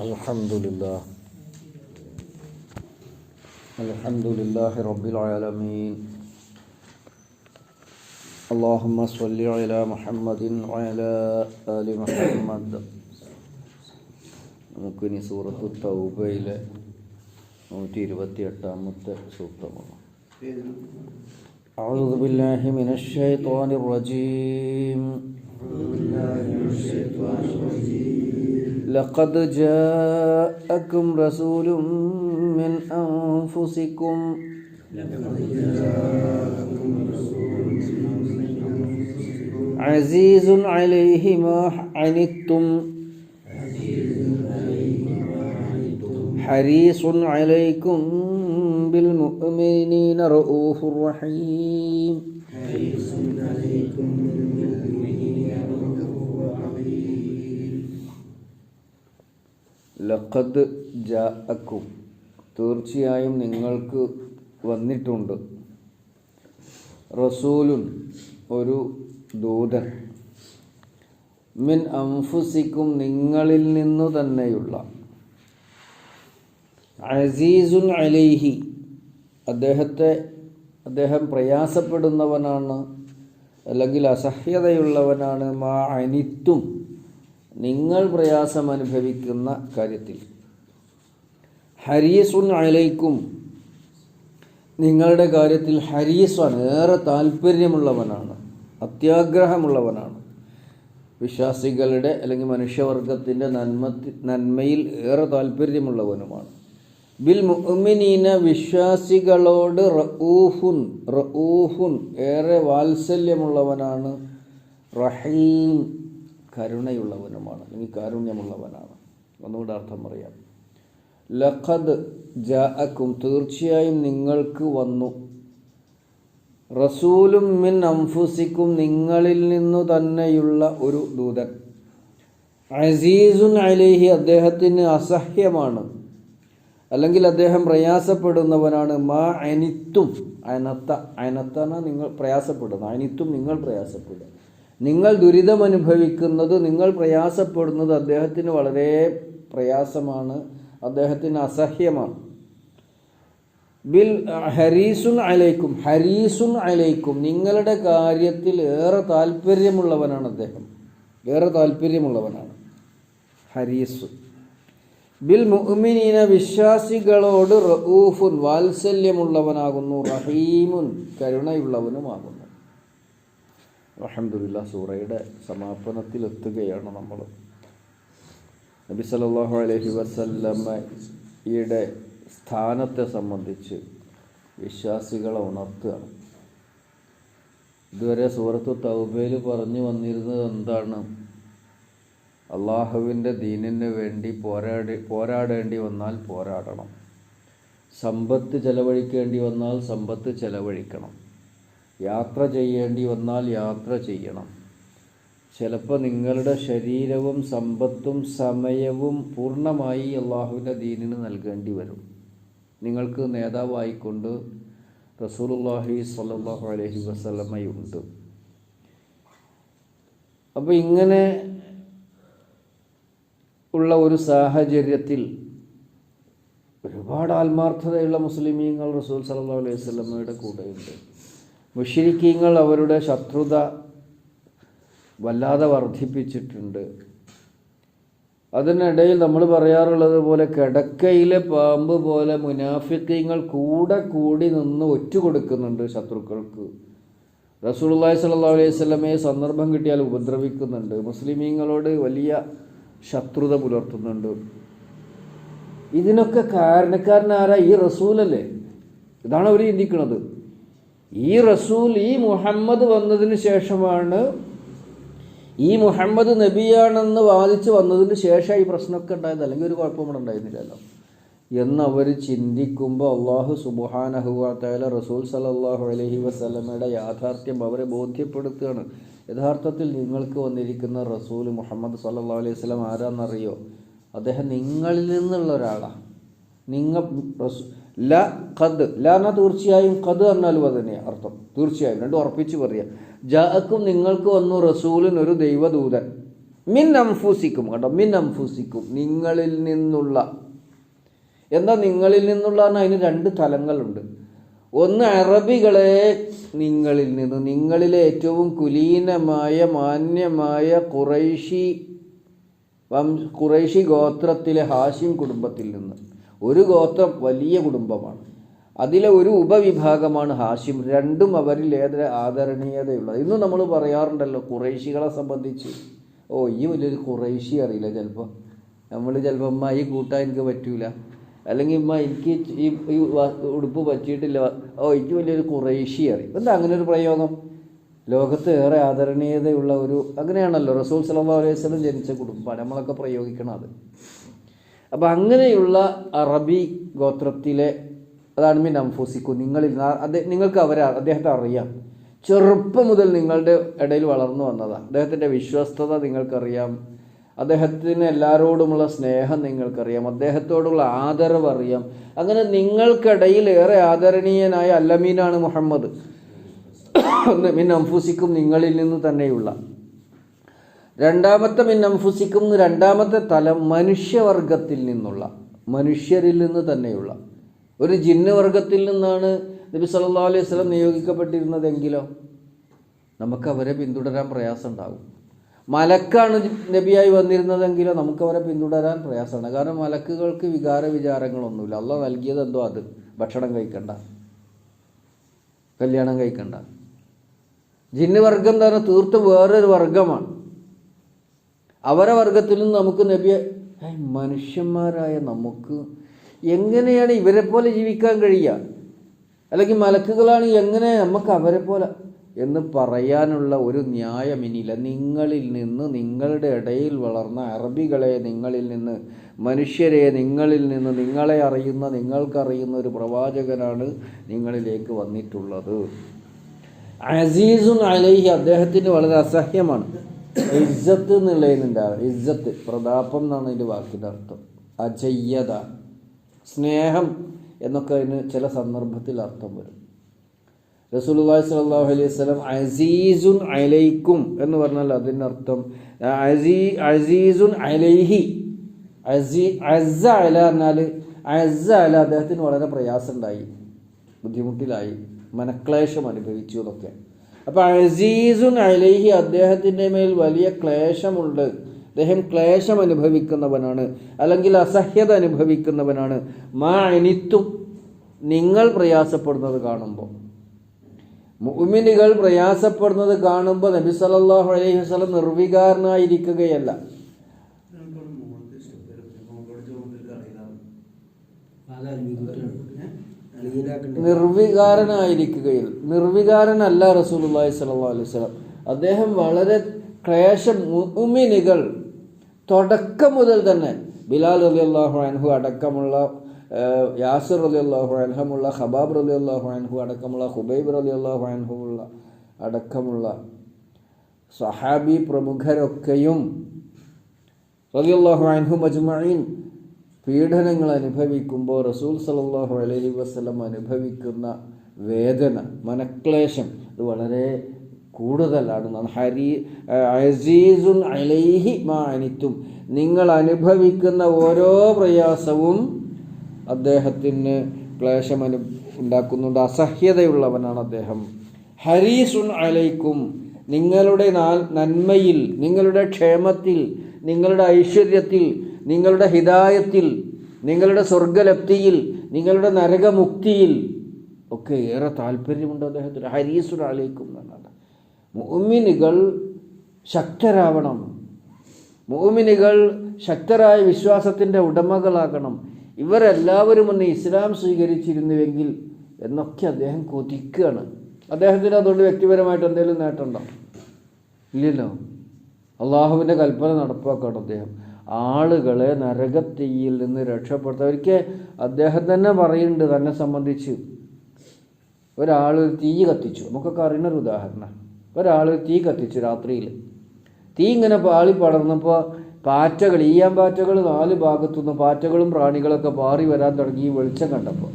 Alhamdulillah. Alhamdulillahi Rabbil Alamin. Allahumma salli ala Muhammadin wa ala ali Muhammad. നമുക്കിനി സൂറത്തു തൗബയിലെ 128-ാമത്തെ സൂക്തമാണ്. أعوذ بالله من الشيطان الرجيم. لقد جاءكم رسول من أنفسكم عزيز عليه ما عنتم حريص عليكم بالمؤمنين رؤوف رحيم. ലഖദ് ജാഅക്കും, തീർച്ചയായും നിങ്ങൾക്ക് വന്നിട്ടുണ്ട്, റസൂലുൻ, ഒരു ദൂതൻ, മിൻ അൻഫുസിക്കും, നിങ്ങളിൽ നിന്നു തന്നെയുള്ള, അസീസുൻ അലൈഹി, അദ്ദേഹം പ്രയാസപ്പെടുന്നവനാണ്, അല്ലെങ്കിൽ അസഹ്യതയുള്ളവനാണ്, മാ അനിത്തും, നിങ്ങൾ പ്രയാസം അനുഭവിക്കുന്ന കാര്യത്തിൽ, ഹരീസുൻ അലൈക്കും, നിങ്ങളുടെ കാര്യത്തിൽ ഹരീസാണ്, ഏറെ താല്പര്യമുള്ളവനാണ്, അത്യാഗ്രഹമുള്ളവനാണ്, വിശ്വാസികളുടെ അല്ലെങ്കിൽ മനുഷ്യവർഗത്തിൻ്റെ നന്മയിൽ ഏറെ താല്പര്യമുള്ളവനുമാണ്. ബിൽ മുഅ്മിനീന, വിശ്വാസികളോട് റഊഫുൻ, ഏറെ വാത്സല്യമുള്ളവനാണ്, റഹീം, കരുണയുള്ളവനുമാണ്, അല്ലെങ്കിൽ കാരുണ്യമുള്ളവനാണ്. ഒന്നുകൂടെ അർത്ഥം പറയാം. ലഖദ് ജാഅക്കും, തീർച്ചയായും നിങ്ങൾക്ക് വന്നു, റസൂലും മിൻ അൻഫുസിക്കും, നിങ്ങളിൽ നിന്നു തന്നെയുള്ള ഒരു ദൂതൻ, അസീസുൻ അലൈഹി, അദ്ദേഹത്തിന് അസഹ്യമാണ്, അല്ലെങ്കിൽ അദ്ദേഹം പ്രയാസപ്പെടുന്നവനാണ്, മാ അനിത്തും, അനത്തന നിങ്ങൾ പ്രയാസപ്പെടുന്നു, അനിത്തും നിങ്ങൾ പ്രയാസപ്പെടുക, നിങ്ങൾ ദുരിതമനുഭവിക്കുന്നത്, നിങ്ങൾ പ്രയാസപ്പെടുന്നത് അദ്ദേഹത്തിന് വളരെ പ്രയാസമാണ്, അദ്ദേഹത്തിന് അസഹ്യമാണ്. ബിൽ ഹരീസുൻ അലൈക്കും, നിങ്ങളുടെ കാര്യത്തിൽ ഏറെ താല്പര്യമുള്ളവനാണ് അദ്ദേഹം, ഏറെ താല്പര്യമുള്ളവനാണ്. ഹരീസ്. ബിൽ മുഅ്മിനീന, വിശ്വാസികളോട് റഊഫുൻ, വാത്സല്യമുള്ളവനാകുന്നു, റഹീമുൻ, കരുണയുള്ളവനുമാകുന്നു. അൽഹംദുലില്ലാഹ്, സൂറയുടെ സമാപനത്തിലെത്തുകയാണ് നമ്മൾ. നബി സല്ലല്ലാഹു അലൈഹി വസല്ലമയുടെ സ്ഥാനത്തെ സംബന്ധിച്ച് വിശ്വാസികളെ ഉണർത്തുകയാണ്. ഇതുവരെ സൂറത്തു തൗബയിൽ പറഞ്ഞു വന്നിരുന്നത് എന്താണ്? അള്ളാഹുവിൻ്റെ ദീനിന് വേണ്ടി പോരാടേണ്ടി വന്നാൽ പോരാടണം, സമ്പത്ത് ചെലവഴിക്കേണ്ടി വന്നാൽ സമ്പത്ത് ചെലവഴിക്കണം, യാത്ര ചെയ്യേണ്ടി വന്നാൽ യാത്ര ചെയ്യണം. ചിലപ്പോൾ നിങ്ങളുടെ ശരീരവും സമ്പത്തും സമയവും പൂർണ്ണമായി അള്ളാഹുവിൻ്റെ ദീനിന് നൽകേണ്ടി വരും. നിങ്ങൾക്ക് നേതാവായിക്കൊണ്ട് റസൂലുള്ളാഹി സ്വല്ലല്ലാഹു അലൈഹി വസല്ലമയുണ്ട്. അപ്പോൾ ഇങ്ങനെ ഉള്ള ഒരു സാഹചര്യത്തിൽ ഒരുപാട് ആത്മാർത്ഥതയുള്ള മുസ്ലിമീങ്ങൾ റസൂൽ സ്വല്ലല്ലാഹു അലൈഹി വസല്ലമയുടെ കൂടെയുണ്ട്. മുശ്രിക്കീങ്ങൾ അവരുടെ ശത്രുത വല്ലാതെ വർദ്ധിപ്പിച്ചിട്ടുണ്ട്. അതിനിടയിൽ നമ്മൾ പറയാറുള്ളത് പോലെ കിടക്കയിലെ പാമ്പ് പോലെ മുനാഫിക്കീങ്ങൾ കൂടി നിന്ന് ഒറ്റുകൊടുക്കുന്നുണ്ട് ശത്രുക്കൾക്ക്. റസൂലുള്ളാഹി സ്വല്ലല്ലാഹു അലൈഹി വസല്ലമയെ സന്ദർഭം കിട്ടിയാൽ ഉപദ്രവിക്കുന്നുണ്ട്, മുസ്ലിമീങ്ങളോട് വലിയ ശത്രുത പുലർത്തുന്നുണ്ട്. ഇതിനൊക്കെ കാരണക്കാരനാരാ? ഈ റസൂലല്ലേ. ഇതാണ് അവർ ചിന്തിക്കുന്നത്. ഈ റസൂൽ, ഈ മുഹമ്മദ് വന്നതിന് ശേഷമാണ്, ഈ മുഹമ്മദ് നബിയാണെന്ന് വാദിച്ച് വന്നതിന് ശേഷം ഈ പ്രശ്നമൊക്കെ ഉണ്ടായത്, അല്ലെങ്കിൽ ഒരു കുഴപ്പവും ഉണ്ടായിരുന്നില്ലല്ലോ എന്നവർ ചിന്തിക്കുമ്പോൾ അള്ളാഹു സുബ്ഹാനഹു വ തആല റസൂൽ സല്ലല്ലാഹു അലൈഹി വസല്ലമയുടെ യാഥാർത്ഥ്യം അവരെ ബോധ്യപ്പെടുത്തുകയാണ്. യഥാർത്ഥത്തിൽ നിങ്ങൾക്ക് വന്നിരിക്കുന്ന റസൂൽ മുഹമ്മദ് സല്ലല്ലാഹു അലൈഹി വസല്ലം ആരാന്നറിയോ? അദ്ദേഹം നിങ്ങളിൽ നിന്നുള്ള ഒരാളാണ്. നിങ്ങൾ ല തീർച്ചയായും, ഖദ് എന്നാലും അത് തന്നെയാണ് അർത്ഥം. തീർച്ചയായും രണ്ടും ഉറപ്പിച്ച് പറയുക. ജാഅക്കും, നിങ്ങൾക്ക് വന്നു, റസൂലിൻ, ഒരു ദൈവദൂതൻ, മിൻ അംഫുസിക്കും, കണ്ടോ, മിൻ അംഫുസിക്കും, നിങ്ങളിൽ നിന്നുള്ള. എന്താ നിങ്ങളിൽ നിന്നുള്ള? അതിന് രണ്ട് തലങ്ങളുണ്ട്. ഒന്ന് അറബികളെ നിങ്ങളിൽ നിന്ന്, നിങ്ങളിലെ ഏറ്റവും കുലീനമായ മാന്യമായ ഖുറൈശി ഗോത്രത്തിലെ ഹാഷിം കുടുംബത്തിൽ നിന്ന്. ഒരു ഗോത്രം വലിയ കുടുംബമാണ്, അതിലെ ഒരു ഉപവിഭാഗമാണ് ഹാഷിം. രണ്ടും അവരിൽ ഏതൊരു ആദരണീയതയുള്ളത്. ഇന്നും നമ്മൾ പറയാറുണ്ടല്ലോ ഖുറൈശികളെ സംബന്ധിച്ച്, ഈ വലിയൊരു ഖുറൈശി അറിയില്ല. ചിലപ്പോൾ നമ്മൾ ചിലപ്പോൾ ഈ കൂട്ടാൻ എനിക്ക് പറ്റൂല, അല്ലെങ്കിൽ എനിക്ക് ഈ ഉടുപ്പ് പറ്റിയിട്ടില്ല, എനിക്ക് വലിയൊരു ഖുറൈശി അറിയും. എന്താ അങ്ങനെ ഒരു പ്രയോഗം? ലോകത്ത് ഏറെ ആദരണീയതയുള്ള അങ്ങനെയാണല്ലോ റസൂൽ സല്ലല്ലാഹു അലൈഹി വസല്ലം ജനിച്ച കുടുംബമാണ് നമ്മളൊക്കെ പ്രയോഗിക്കണം അത്. അപ്പം അങ്ങനെയുള്ള അറബി ഗോത്രത്തിലെ, അതാണ് മിൻ അംഫുസിക്കും, നിങ്ങളിൽ നിങ്ങൾക്ക് അദ്ദേഹത്തെ അറിയാം. ചെറുപ്പം മുതൽ നിങ്ങളുടെ ഇടയിൽ വളർന്നു വന്നതാണ്. അദ്ദേഹത്തിൻ്റെ വിശ്വസ്തത നിങ്ങൾക്കറിയാം, അദ്ദേഹത്തിന് എല്ലാവരോടുമുള്ള സ്നേഹം നിങ്ങൾക്കറിയാം, അദ്ദേഹത്തോടുള്ള ആദരവ് അറിയാം. അങ്ങനെ നിങ്ങൾക്കിടയിൽ ഏറെ ആദരണീയനായ അല്ലമീനാണ് മുഹമ്മദ്. മിൻ അംഫുസിക്കും, നിങ്ങളിൽ നിന്ന് തന്നെയുള്ള. രണ്ടാമത്തെ മിൻ അംഫുസിക്കും, രണ്ടാമത്തെ തലം മനുഷ്യവർഗത്തിൽ നിന്നുള്ള, മനുഷ്യരിൽ നിന്ന് തന്നെയുള്ള. ഒരു ജിന്ന് വർഗത്തിൽ നിന്നാണ് നബി സല്ലല്ലാഹു അലൈഹി വസല്ലം നിയോഗിക്കപ്പെട്ടിരുന്നതെങ്കിലോ നമുക്ക് അവരെ പിന്തുടരാൻ പ്രയാസം ഉണ്ടാകും. മലക്കാണ് നബിയായി വന്നിരുന്നതെങ്കിലോ നമുക്ക് അവരെ പിന്തുടരാൻ പ്രയാസമാണ്. കാരണം മലക്കുകൾക്ക് വിചാരങ്ങളൊന്നുമില്ല. അള്ളാഹ് നൽകിയത് എന്തോ അത്. ഭക്ഷണം കഴിക്കണ്ട, കല്യാണം കഴിക്കണ്ട. ജിന്ന് വർഗം എന്ന് പറഞ്ഞാൽ തീർത്തും വേറൊരു വർഗമാണ്. അവരെ വർഗത്തിൽ നിന്ന് നമുക്ക് നബിയെ, മനുഷ്യന്മാരായ നമുക്ക് എങ്ങനെയാണ് ഇവരെ പോലെ ജീവിക്കാൻ കഴിയുക? അല്ലെങ്കിൽ മലക്കുകളാണ്, എങ്ങനെ നമുക്ക് അവരെ പോലെ എന്ന് പറയാനുള്ള ഒരു ന്യായം ഇനിയില്ല. നിങ്ങളിൽ നിന്ന്, നിങ്ങളുടെ ഇടയിൽ വളർന്ന അറബികളെ നിങ്ങളിൽ നിന്ന്, മനുഷ്യരെ നിങ്ങളിൽ നിന്ന്, നിങ്ങളെ അറിയുന്ന, നിങ്ങൾക്കറിയുന്ന ഒരു പ്രവാചകനാണ് നിങ്ങളിലേക്ക് വന്നിട്ടുള്ളത്. അസീസുൻ അലൈഹി, അദ്ദേഹത്തിന് വളരെ അസഹ്യമാണ്. ഇസ്സത്ത് എന്നുള്ളതിനുണ്ടാവും. ഇസ്സത്ത് പ്രതാപം എന്നാണ് അതിൻ്റെ വാക്കിൻ്റെ അർത്ഥം. അജയ്യത, സ്നേഹം എന്നൊക്കെ അതിന് ചില സന്ദർഭത്തിൽ അർത്ഥം വരും. റസൂലുള്ളാഹി സ്വല്ലല്ലാഹു അലൈഹി വസല്ലം അസീസുൻ അലൈക്കും എന്ന് പറഞ്ഞാൽ അതിൻ്റെ അർത്ഥം അസീസുൻ അലൈഹി. അസ്സ അല പറഞ്ഞാൽ അസ്സ അല, അദ്ദേഹത്തിന് വളരെ പ്രയാസമുണ്ടായി, ബുദ്ധിമുട്ടിലായി, മനക്ലേശം അനുഭവിച്ചു എന്നൊക്കെ. അപ്പോൾ അസീസുൻ അലൈഹി, അദ്ദേഹത്തിൻ്റെ മേൽ വലിയ ക്ലേശമുണ്ട്, അദ്ദേഹം ക്ലേശം അനുഭവിക്കുന്നവനാണ്, അല്ലെങ്കിൽ അസഹ്യത അനുഭവിക്കുന്നവനാണ്. മാ അനിത്തും, നിങ്ങൾ പ്രയാസപ്പെടുന്നത് കാണുമ്പോൾ, മുഅ്മിനുകൾ പ്രയാസപ്പെടുന്നത് കാണുമ്പോൾ നബി സല്ലല്ലാഹു അലൈഹി വസല്ലം നിർവികാരനായിരിക്കുകയല്ല. നിർവികാരനല്ല റസൂലുള്ളാഹി സ്വല്ലല്ലാഹു അലൈഹി വസല്ലം. അദ്ദേഹം വളരെ ക്ലേശം, മുഅ്മിനുകൾ തുടക്കം മുതൽ തന്നെ ബിലാൽ റളിയല്ലാഹു അൻഹു അടക്കമുള്ള, യാസിർ റളിയല്ലാഹു അൻഹുമുള്ള, ഖബാബ് റളിയല്ലാഹു അൻഹു അടക്കമുള്ള, ഖുബൈബ് റളിയല്ലാഹു അൻഹുമുള്ള അടക്കമുള്ള സഹാബി പ്രമുഖരൊക്കെയും റളിയല്ലാഹു അൻഹും അജ്മഈൻ പീഡനങ്ങൾ അനുഭവിക്കുമ്പോൾ റസൂൽ സല്ലല്ലാഹു അലൈഹി വസല്ലം അനുഭവിക്കുന്ന വേദന, മനക്ലേശം അത് വളരെ കൂടുതലാണ്. അസീസുൻ അലൈഹി മാ അനിത്തും, നിങ്ങൾ അനുഭവിക്കുന്ന ഓരോ പ്രയാസവും അദ്ദേഹത്തിന് ക്ലേശം ഉണ്ടാക്കുന്നുണ്ട്, അസഹ്യതയുള്ളവനാണ് അദ്ദേഹം. ഹരീസുൻ അലൈക്കും, നിങ്ങളുടെ നന്മയിൽ, നിങ്ങളുടെ ക്ഷേമത്തിൽ, നിങ്ങളുടെ ഐശ്വര്യത്തിൽ, നിങ്ങളുടെ ഹിദായത്തിൽ, നിങ്ങളുടെ സ്വർഗലബ്ധിയിൽ, നിങ്ങളുടെ നരകമുക്തിയിൽ ഒക്കെ ഏറെ താല്പര്യമുണ്ട് അദ്ദേഹത്തിന്. ഹരീസുൻ അലൈക്കും എന്നാണ്. മുഅ്മിനുകൾ ശക്തരാവണം, മുഅ്മിനുകൾ ശക്തരായ വിശ്വാസത്തിൻ്റെ ഉടമകളാകണം. ഇവരെല്ലാവരും ഒന്ന് ഇസ്ലാം സ്വീകരിച്ചിരുന്നുവെങ്കിൽ എന്നൊക്കെ അദ്ദേഹം കൊതിക്കുകയാണ്. അദ്ദേഹത്തിന് അതുകൊണ്ട് വ്യക്തിപരമായിട്ട് എന്തെങ്കിലും നേട്ടമുണ്ടോ? ഇല്ലല്ലോ. അള്ളാഹുവിൻ്റെ കൽപ്പന നടപ്പാക്കണം അദ്ദേഹം. ആളുകളെ നരകത്തീയിൽ നിന്ന് രക്ഷപ്പെടുത്തുക. ഒരിക്കൽ അദ്ദേഹം തന്നെ പറയുന്നുണ്ട് തന്നെ സംബന്ധിച്ച്, ഒരാൾ തീ കത്തിച്ചു. നമുക്കൊക്കെ അറിയുന്നൊരു ഉദാഹരണം. ഒരാൾ തീ കത്തിച്ചു രാത്രിയിൽ. തീ ഇങ്ങനെ പാളി പടർന്നപ്പോൾ പാറ്റകൾ, ഈയാൻ പാറ്റകൾ 4 ഭാഗത്തുനിന്ന്, പാറ്റകളും പ്രാണികളൊക്കെ പാറി വരാൻ തുടങ്ങി. വെളിച്ചം കണ്ടപ്പോൾ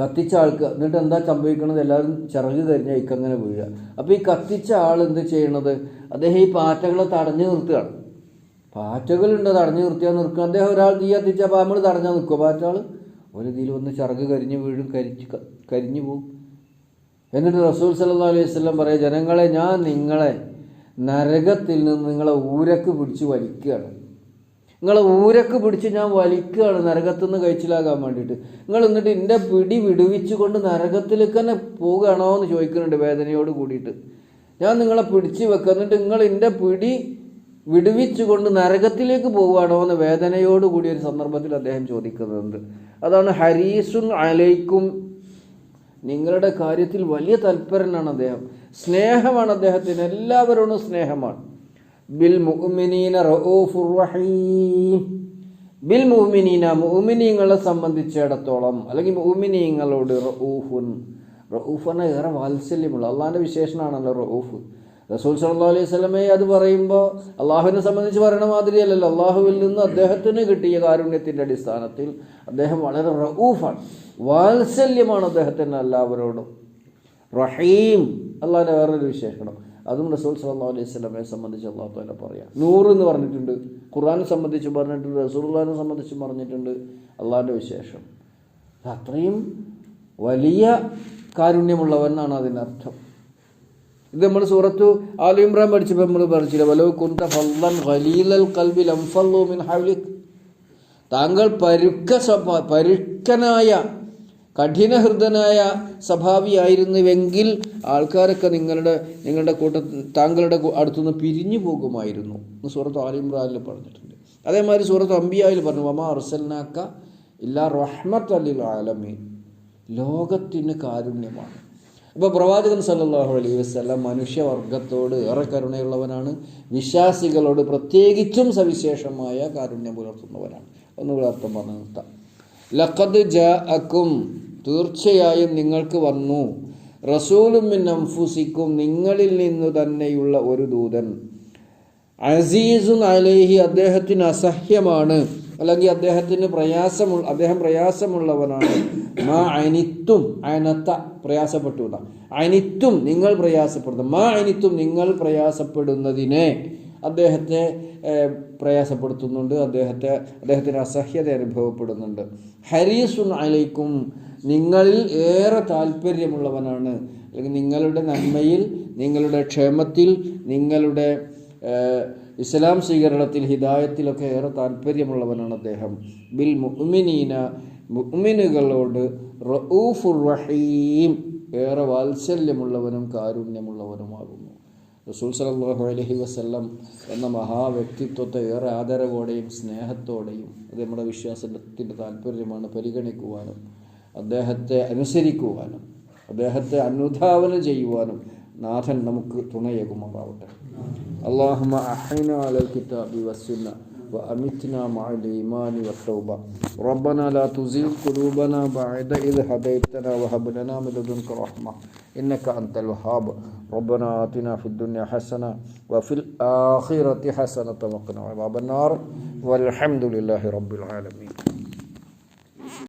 കത്തിച്ച ആൾക്ക് എന്നിട്ട് എന്താ സംഭവിക്കുന്നത്? എല്ലാവരും ചിറക് കരിഞ്ഞ ഇക്കങ്ങനെ വീഴുക. അപ്പോൾ ഈ കത്തിച്ച ആൾ എന്ത് ചെയ്യണത്? അദ്ദേഹം ഈ പാറ്റകളെ തടഞ്ഞു നിർത്തുകയാണ്. പാറ്റകളുണ്ട്, തടഞ്ഞു നിർത്തുക. അദ്ദേഹം ഒരാൾ തീ കത്തിച്ചാൽ അപ്പോൾ നമ്മൾ തടഞ്ഞാൽ നിൽക്കുക? പാറ്റകൾ ഒരു ഇതിൽ വന്ന് ചിറക് കരിഞ്ഞ് വീഴും, കരിഞ്ഞു പോകും. എന്നിട്ട് റസൂൽ സല്ലല്ലാഹു അലൈഹി വസല്ലം പറയാം, ജനങ്ങളെ, ഞാൻ നിങ്ങളെ നരകത്തിൽ നിന്ന് നിങ്ങളെ ഊരക്ക് പിടിച്ച് വലിക്കുകയാണ്. നിങ്ങളെ ഊരക്ക് പിടിച്ച് ഞാൻ വലിക്കുകയാണ് നരകത്തിൽ നിന്ന് കഴിച്ചിലാകാൻ വേണ്ടിയിട്ട്. നിങ്ങൾ എന്നിട്ട് എൻ്റെ പിടി വിടുവിച്ചു കൊണ്ട് നരകത്തിലേക്ക് തന്നെ പോവുകയാണോ എന്ന് ചോദിക്കുന്നുണ്ട് വേദനയോട് കൂടിയിട്ട്. ഞാൻ നിങ്ങളെ പിടിച്ച് വെക്കുക, എന്നിട്ട് നിങ്ങൾ എൻ്റെ പിടി വിടുവിച്ചുകൊണ്ട് നരകത്തിലേക്ക് പോവുകയാണോ എന്ന് വേദനയോട് കൂടിയ ഒരു സന്ദർഭത്തിൽ അദ്ദേഹം ചോദിക്കുന്നുണ്ട്. അതാണ് ഹരീസുൻ അലൈക്കും, നിങ്ങളുടെ കാര്യത്തിൽ വലിയ തൽപരനാണ് അദ്ദേഹം. സ്നേഹമാണ് അദ്ദേഹത്തിന്, എല്ലാവരോടും സ്നേഹമാണ്. ബിൽ മുഅ്മിനീന റഊഫുർ റഹീം. ബിൽ മുഅ്മിനീന, മുഅ്മിനീങ്ങളെ സംബന്ധിച്ചിടത്തോളം അല്ലെങ്കിൽ മുഅ്മിനീങ്ങളോട് റഊഫാണ് ഏറെ വാത്സല്യമുള്ള അള്ളാഹിൻ്റെ വിശേഷണമാണല്ലോ റഊഫ്. റസൂൽ സല്ലല്ലാഹു അലൈഹി വസല്ലമയെ അത് പറയുമ്പോൾ അള്ളാഹുവിനെ സംബന്ധിച്ച് പറയണ മാതിരിയല്ലല്ലോ. അള്ളാഹുവിൽ നിന്ന് അദ്ദേഹത്തിന് കിട്ടിയ കാരുണ്യത്തിൻ്റെ അടിസ്ഥാനത്തിൽ അദ്ദേഹം വളരെ റഊഫാണ്, വാത്സല്യമാണ് അദ്ദേഹത്തിന് എല്ലാവരോടും. റഹീം അള്ളാഹിൻ്റെ വേറൊരു വിശേഷണം, അതും റസൂൽ സല്ലല്ലാഹു അലൈഹി വസല്ലമയെ സംബന്ധിച്ച് അള്ളാഹു തആല പറയാം. നൂറ് എന്ന് പറഞ്ഞിട്ടുണ്ട്, ഖുർആനെ സംബന്ധിച്ച് പറഞ്ഞിട്ടുണ്ട്, റസൂലുള്ളാഹിനെ സംബന്ധിച്ച് പറഞ്ഞിട്ടുണ്ട്. അള്ളാഹിൻ്റെ വിശേഷം അത്രയും വലിയ കാരുണ്യമുള്ളവനാണ് അതിനർത്ഥം. ഇത് നമ്മൾ സൂറത്തു ആൽ ഇംറാൻ പഠിച്ചപ്പോൾ നമ്മൾ പഠിച്ചില്ല, വലൗ കുന്ത ഫള്ളൻ ഖലീലൽ ഖൽബി ലംഫള്ളൂ മിൻ ഹൗലിക്. താങ്കൾ പരുക്കനായ കഠിനഹൃദനായ സ്വഭാവിയായിരുന്നുവെങ്കിൽ ആൾക്കാരൊക്കെ നിങ്ങളുടെ താങ്കളുടെ അടുത്തുനിന്ന് പിരിഞ്ഞു പോകുമായിരുന്നു എന്ന് സൂറത്ത് ആൽ ഇംറാനിൽ പറഞ്ഞിട്ടുണ്ട്. അതേമാതിരി സൂറത്ത് അംബിയായിൽ പറഞ്ഞു, വമാ അർസൽനാക ഇല്ലാ റഹ്മത്തൽ ലിൽ ആലമീൻ, ലോകത്തിന് കാരുണ്യമാണ്. അപ്പോൾ പ്രവാചകൻ സല്ലല്ലാഹു അലൈഹി വസല്ലം മനുഷ്യവർഗത്തോട് ഏറെ കരുണയുള്ളവനാണ്, വിശ്വാസികളോട് പ്രത്യേകിച്ചും സവിശേഷമായ കാരുണ്യം പുലർത്തുന്നവനാണ്. ഒന്നുകൂടെ അർത്ഥം പറഞ്ഞു നിർത്താം. ലഖദ് ജാഅക്കും, തീർച്ചയായും നിങ്ങൾക്ക് വന്നു, റസൂലും മിൻ അൻഫുസിക്കും, നിങ്ങളിൽ നിന്നു തന്നെയുള്ള ഒരു ദൂതൻ, അസീസുൻ അലൈഹി, അദ്ദേഹത്തിന് അസഹ്യമാണ് അല്ലെങ്കിൽ അദ്ദേഹം പ്രയാസമുള്ളവനാണ്. മാ അനിത്തും, അനത്ത പ്രയാസപ്പെട്ടു, അനിത്തും നിങ്ങൾ പ്രയാസപ്പെടുന്നു, മാ അനിത്തും നിങ്ങൾ പ്രയാസപ്പെടുന്നതിനെ അദ്ദേഹത്തെ പ്രയാസപ്പെടുത്തുന്നുണ്ട്, അദ്ദേഹത്തിന് അസഹ്യത അനുഭവപ്പെടുന്നുണ്ട്. ഹരീസുൻ അലൈക്കും, നിങ്ങളിൽ ഏറെ താല്പര്യമുള്ളവനാണ്, അല്ലെങ്കിൽ നിങ്ങളുടെ നന്മയിൽ, നിങ്ങളുടെ ക്ഷേമത്തിൽ, നിങ്ങളുടെ ഇസ്ലാം സ്വീകരണത്തിൽ, ഹിദായത്തിലൊക്കെ ഏറെ താല്പര്യമുള്ളവനാണ് അദ്ദേഹം. ബിൽ മുഅ്മിനീന, മുഅ്മിനുകളോട് റഊഫുർ റഹീം, ഏറെ വാത്സല്യമുള്ളവനും കാരുണ്യമുള്ളവനുമാകുന്നു. റസൂൽ സല്ലല്ലാഹു അലൈഹി വസല്ലം എന്ന മഹാവ്യക്തിത്വത്തെ ഏറെ ആദരവോടെയും സ്നേഹത്തോടെയും, അത് നമ്മുടെ വിശ്വാസത്തിൻ്റെ താല്പര്യമാണ്, പരിഗണിക്കുവാനും അദ്ദേഹത്തെ അനുസരിക്കുവാനും അദ്ദേഹത്തെ അനുധാവനം ചെയ്യുവാനും നാഥൻ നമുക്ക് തുണയേകുമാറാവട്ടെ. اللهم أحينا على الكتاب والسنة وأمتنا مع الإيمان والتوبة. ربنا لا تزغ قلوبنا بعد إذ هديتنا وهب لنا من لدنك رحمة إنك أنت الوهاب. ربنا آتنا في الدنيا حسنة وفي الآخرة حسنة وقنا عذاب النار والحمد لله رب العالمين.